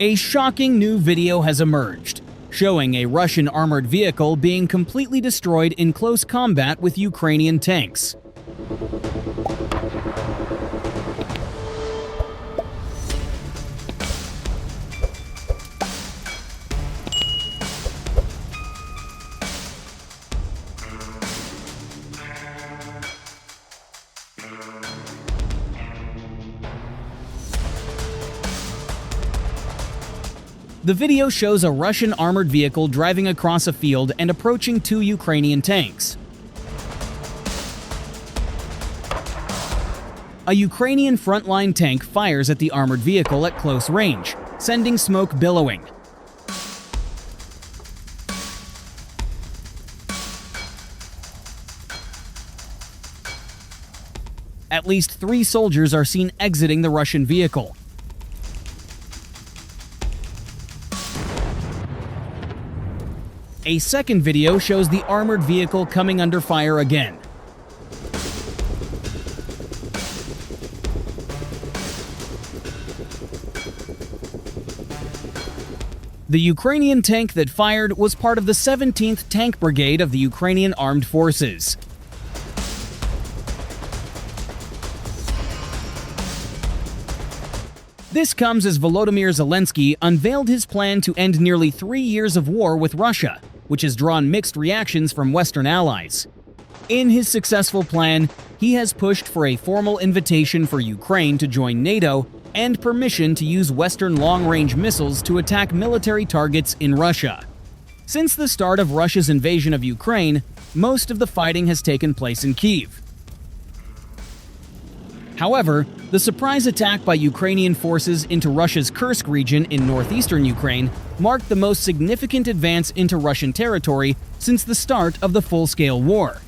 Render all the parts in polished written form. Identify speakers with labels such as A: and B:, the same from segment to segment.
A: A shocking new video has emerged, showing a Russian armored vehicle being completely destroyed in close combat with Ukrainian tanks. The video shows a Russian armored vehicle driving across a field and approaching two Ukrainian tanks. A Ukrainian frontline tank fires at the armored vehicle at close range, sending smoke billowing. At least 3 soldiers are seen exiting the Russian vehicle. A second video shows the armored vehicle coming under fire again. The Ukrainian tank that fired was part of the 17th Tank Brigade of the Ukrainian Armed Forces. This comes as Volodymyr Zelensky unveiled his plan to end nearly 3 years of war with Russia, which has drawn mixed reactions from Western allies. In his successful plan, he has pushed for a formal invitation for Ukraine to join NATO and permission to use Western long-range missiles to attack military targets in Russia. Since the start of Russia's invasion of Ukraine, most of the fighting has taken place in Kyiv. However, the surprise attack by Ukrainian forces into Russia's Kursk region in northeastern Ukraine marked the most significant advance into Russian territory since the start of the full-scale war.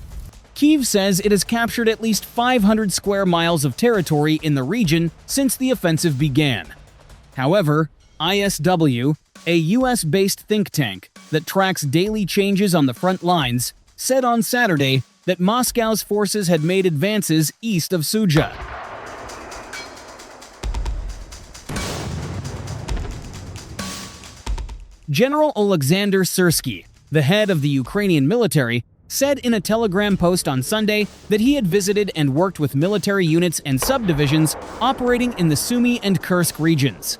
A: Kyiv says it has captured at least 500 square miles of territory in the region since the offensive began. However, ISW, a US-based think tank that tracks daily changes on the front lines, said on Saturday that Moscow's forces had made advances east of Sudzha. General Oleksandr Syrsky, the head of the Ukrainian military, said in a Telegram post on Sunday that he had visited and worked with military units and subdivisions operating in the Sumy and Kursk regions.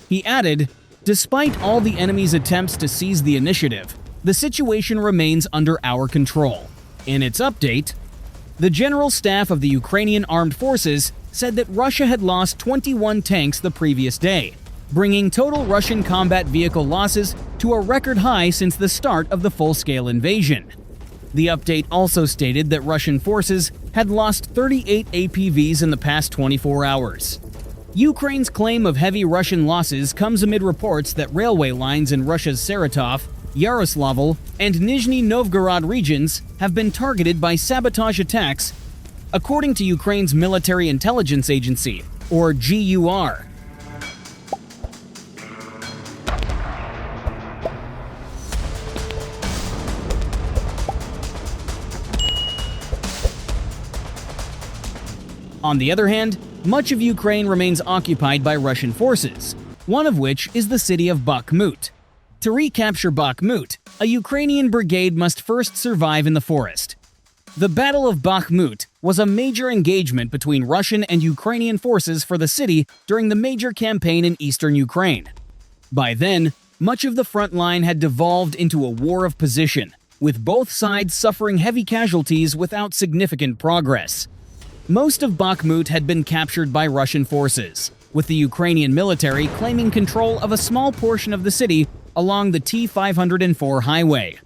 A: He added, "Despite all the enemy's attempts to seize the initiative, the situation remains under our control." In its update, the General Staff of the Ukrainian Armed Forces said that Russia had lost 21 tanks the previous day, bringing total Russian combat vehicle losses to a record high since the start of the full-scale invasion. The update also stated that Russian forces had lost 38 APVs in the past 24 hours. Ukraine's claim of heavy Russian losses comes amid reports that railway lines in Russia's Saratov, Yaroslavl, and Nizhny Novgorod regions have been targeted by sabotage attacks, according to Ukraine's Military Intelligence Agency, or GUR. On the other hand, much of Ukraine remains occupied by Russian forces, one of which is the city of Bakhmut. To recapture Bakhmut, a Ukrainian brigade must first survive in the forest. The Battle of Bakhmut was a major engagement between Russian and Ukrainian forces for the city during the major campaign in eastern Ukraine. By then, much of the front line had devolved into a war of position, with both sides suffering heavy casualties without significant progress. Most of Bakhmut had been captured by Russian forces, with the Ukrainian military claiming control of a small portion of the city along the T-504 highway.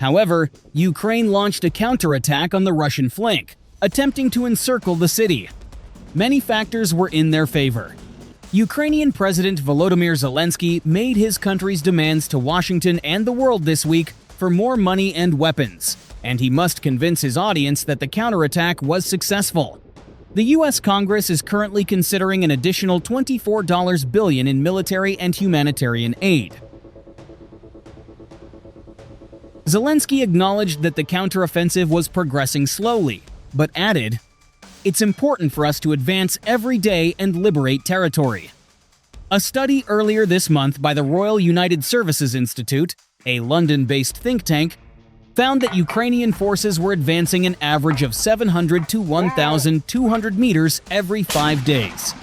A: However, Ukraine launched a counterattack on the Russian flank, attempting to encircle the city. Many factors were in their favor. Ukrainian President Volodymyr Zelensky made his country's demands to Washington and the world this week for more money and weapons, and he must convince his audience that the counterattack was successful. The U.S. Congress is currently considering an additional $24 billion in military and humanitarian aid. Zelensky acknowledged that the counteroffensive was progressing slowly, but added, "It's important for us to advance every day and liberate territory." A study earlier this month by the Royal United Services Institute, a London-based think tank, found that Ukrainian forces were advancing an average of 700 to 1,200 meters every 5 days.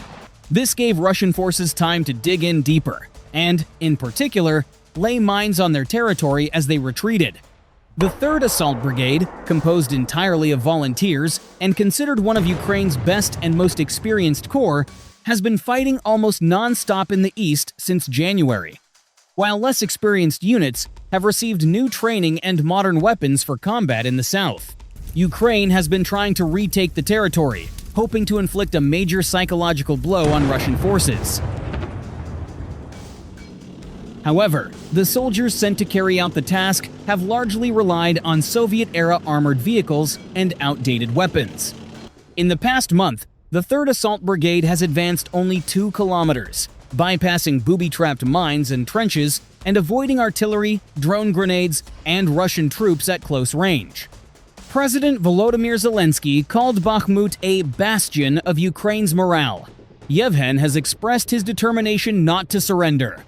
A: This gave Russian forces time to dig in deeper and, in particular, lay mines on their territory as they retreated. The 3rd Assault Brigade, composed entirely of volunteers and considered one of Ukraine's best and most experienced corps, has been fighting almost non-stop in the east since January, while less experienced units have received new training and modern weapons for combat in the south. Ukraine has been trying to retake the territory, hoping to inflict a major psychological blow on Russian forces. However, the soldiers sent to carry out the task have largely relied on Soviet-era armored vehicles and outdated weapons. In the past month, the 3rd Assault Brigade has advanced only 2 kilometers, bypassing booby-trapped mines and trenches and avoiding artillery, drone grenades, and Russian troops at close range. President Volodymyr Zelensky called Bakhmut a bastion of Ukraine's morale. Yevhen has expressed his determination not to surrender.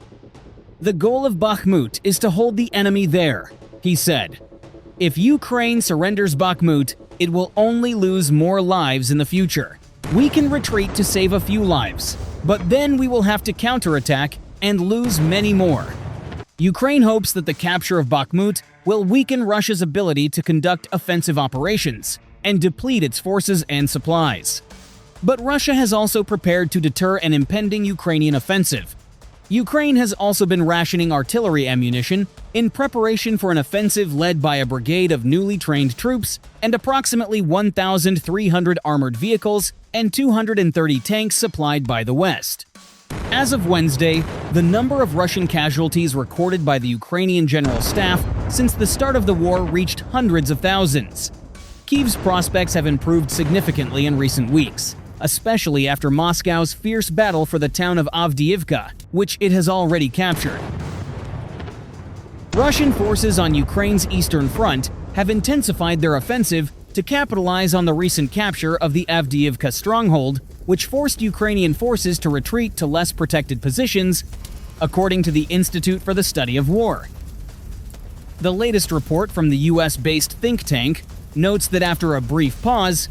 A: "The goal of Bakhmut is to hold the enemy there," he said. "If Ukraine surrenders Bakhmut, it will only lose more lives in the future. We can retreat to save a few lives, but then we will have to counterattack and lose many more." Ukraine hopes that the capture of Bakhmut will weaken Russia's ability to conduct offensive operations and deplete its forces and supplies. But Russia has also prepared to deter an impending Ukrainian offensive. Ukraine has also been rationing artillery ammunition in preparation for an offensive led by a brigade of newly trained troops and approximately 1,300 armored vehicles and 230 tanks supplied by the West. As of Wednesday, the number of Russian casualties recorded by the Ukrainian General Staff since the start of the war reached hundreds of thousands. Kyiv's prospects have improved significantly in recent weeks, especially after Moscow's fierce battle for the town of Avdiivka, which it has already captured. Russian forces on Ukraine's eastern front have intensified their offensive to capitalize on the recent capture of the Avdiivka stronghold, which forced Ukrainian forces to retreat to less protected positions, according to the Institute for the Study of War. The latest report from the US-based think tank notes that after a brief pause,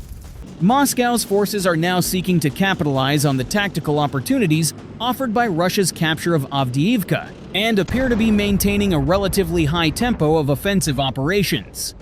A: Moscow's forces are now seeking to capitalize on the tactical opportunities offered by Russia's capture of Avdiivka and appear to be maintaining a relatively high tempo of offensive operations.